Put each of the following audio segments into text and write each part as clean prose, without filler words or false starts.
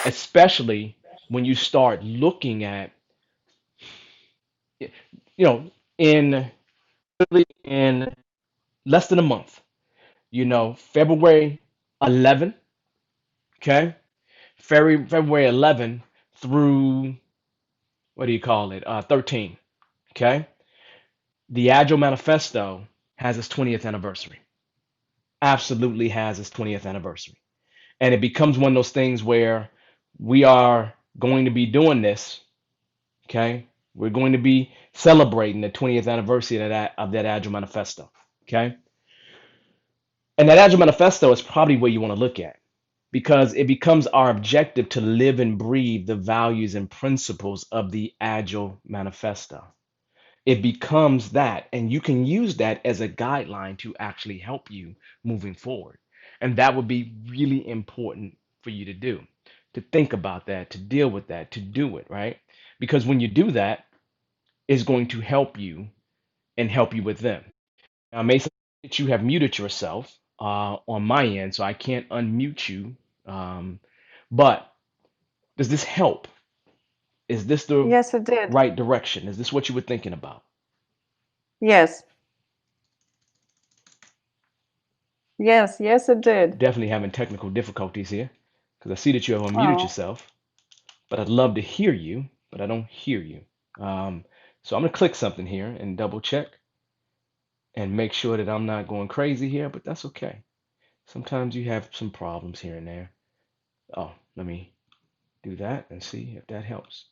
especially when you start looking at, you know, in in less than a month, February 11, okay? February 11 through, what do you call it? 13, okay? The Agile Manifesto has its 20th anniversary. Absolutely has its 20th anniversary. And it becomes one of those things where we are going to be doing this, okay? We're going to be celebrating the 20th anniversary of that Agile Manifesto, okay? And that Agile Manifesto is probably where you want to look at, because it becomes our objective to live and breathe the values and principles of the Agile Manifesto. It becomes that, and you can use that as a guideline to actually help you moving forward. And that would be really important for you to do, to think about that, to deal with that, to do it, right? Because when you do that, it's going to help you and help you with them. Now, Mason, that you have muted yourself on my end, so I can't unmute you. Um, but does this help? Is this the Yes, it did. right direction? Is this what you were thinking about? Yes. Yes, yes, it did. Definitely having technical difficulties here because I see that you have unmuted Oh, yourself, but I'd love to hear you, but I don't hear you. Um, so I'm going to click something here and double check and make sure that I'm not going crazy here, but that's okay. Sometimes you have some problems here and there. Oh, let me do that and see if that helps.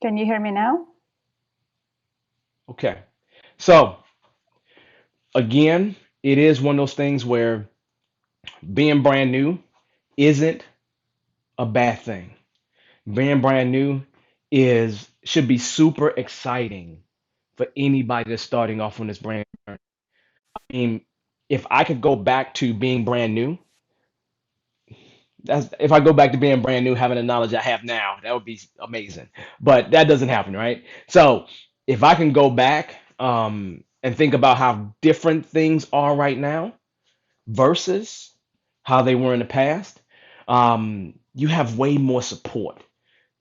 can you hear me now? Okay. So again, it is one of those things where being brand new isn't a bad thing. Being brand new is should be super exciting for anybody that's starting off on this brand. I mean, if I could go back to being brand new, that's if I go back to being brand new, having the knowledge I have now, that would be amazing. But that doesn't happen, right? So if I can go back and think about how different things are right now versus how they were in the past, you have way more support.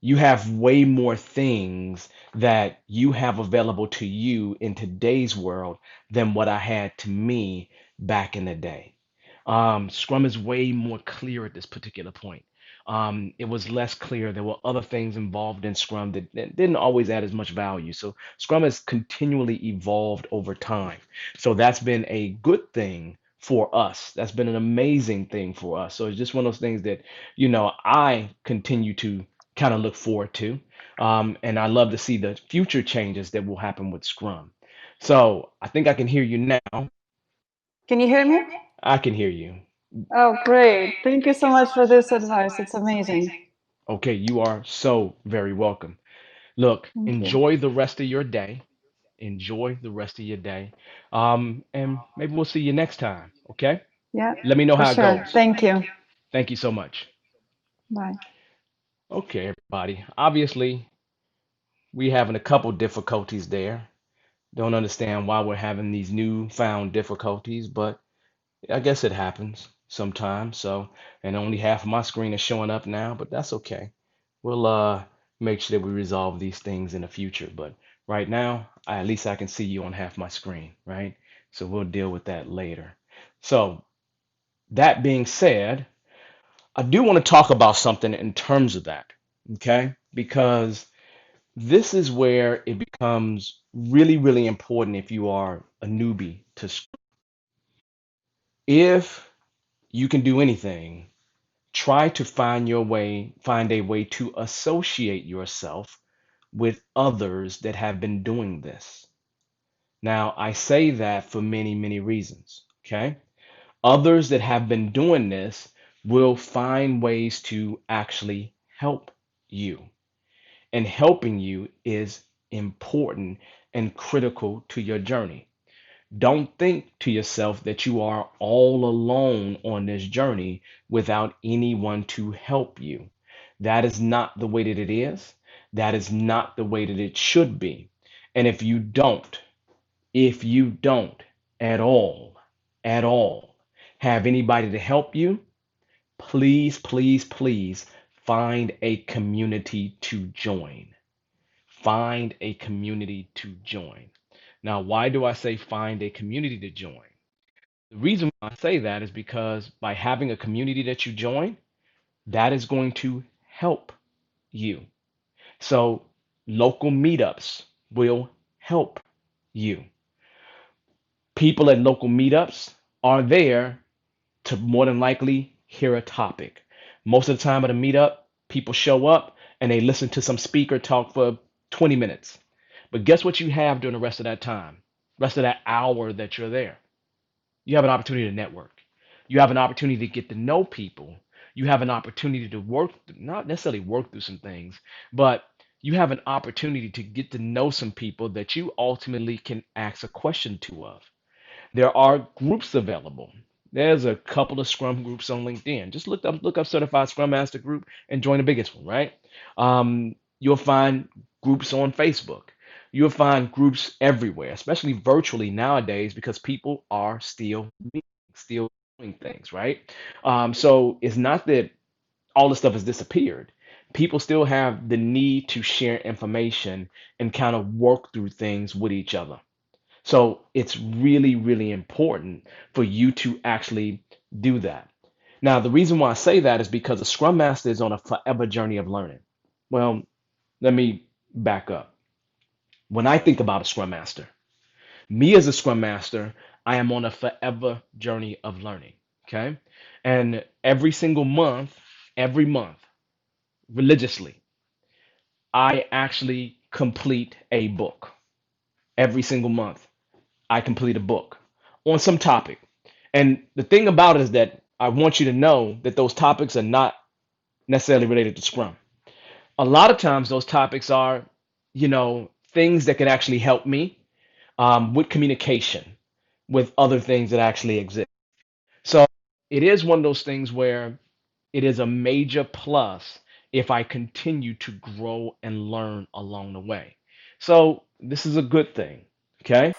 You have way more things that you have available to you in today's world than what I had to me back in the day. Scrum is way more clear at this particular point. It was less clear. There were other things involved in Scrum that didn't always add as much value. So Scrum has continually evolved over time. So that's been a good thing for us. That's been an amazing thing for us. So it's just one of those things that, I continue to kind of look forward to. And I love to see the future changes that will happen with Scrum. So I think I can hear you now. Can you hear me? I can hear you. Oh, great. Thank you so much for this advice. It's amazing. Okay, you are so very welcome. Look, Thank you. enjoy the rest of your day. Enjoy the rest of your day. And maybe we'll see you next time. Okay? Yeah, Let me know for how it sure. goes. Thank you. Thank you so much. Bye. Okay, everybody. Obviously, we having a couple difficulties there. Don't understand why we're having these newfound difficulties, but I guess it happens sometimes. So, and only half of my screen is showing up now, but that's okay. We'll make sure that we resolve these things in the future. But right now, at least I can see you on half my screen, right? So we'll deal with that later. So that being said, I do want to talk about something in terms of that, okay? Because this is where it becomes really, really important if you are a newbie to if you can do anything, try to find a way to associate yourself with others that have been doing this. Now, I say that for many, many reasons, okay? Others that have been doing this will find ways to actually help you. And helping you is important and critical to your journey. Don't think to yourself that you are all alone on this journey without anyone to help you. That is not the way that it is. That is not the way that it should be. And if you don't at all have anybody to help you, please, please, please find a community to join. Find a community to join. Now, why do I say find a community to join? The reason why I say that is because by having a community that you join, that is going to help you. So, local meetups will help you. People at local meetups are there to more than likely hear a topic. Most of the time at a meetup, people show up and they listen to some speaker talk for 20 minutes. But guess what you have during the rest of that time? Rest of that hour that you're there? You have an opportunity to network. You have an opportunity to get to know people. You have an opportunity to work, not necessarily work through some things, but you have an opportunity to get to know some people that you ultimately can ask a question to of. There are groups available. There's a couple of Scrum groups on LinkedIn. Just look up Certified Scrum Master Group and join the biggest one, right? You'll find groups on Facebook. You'll find groups everywhere, especially virtually nowadays, because people are still meeting, still doing things, right? So it's not that all the stuff has disappeared. People still have the need to share information and kind of work through things with each other. So it's really, really important for you to actually do that. Now, the reason why I say that is because a Scrum Master is on a forever journey of learning. Well, let me back up. When I think about a Scrum Master, me as a Scrum Master, I am on a forever journey of learning. Okay. And every month, religiously, I actually complete a book. Every single month, I complete a book on some topic. And the thing about it is that I want you to know that those topics are not necessarily related to Scrum. A lot of times, those topics are, things that could actually help me with communication, with other things that actually exist. So it is one of those things where it is a major plus if I continue to grow and learn along the way. So this is a good thing. Okay.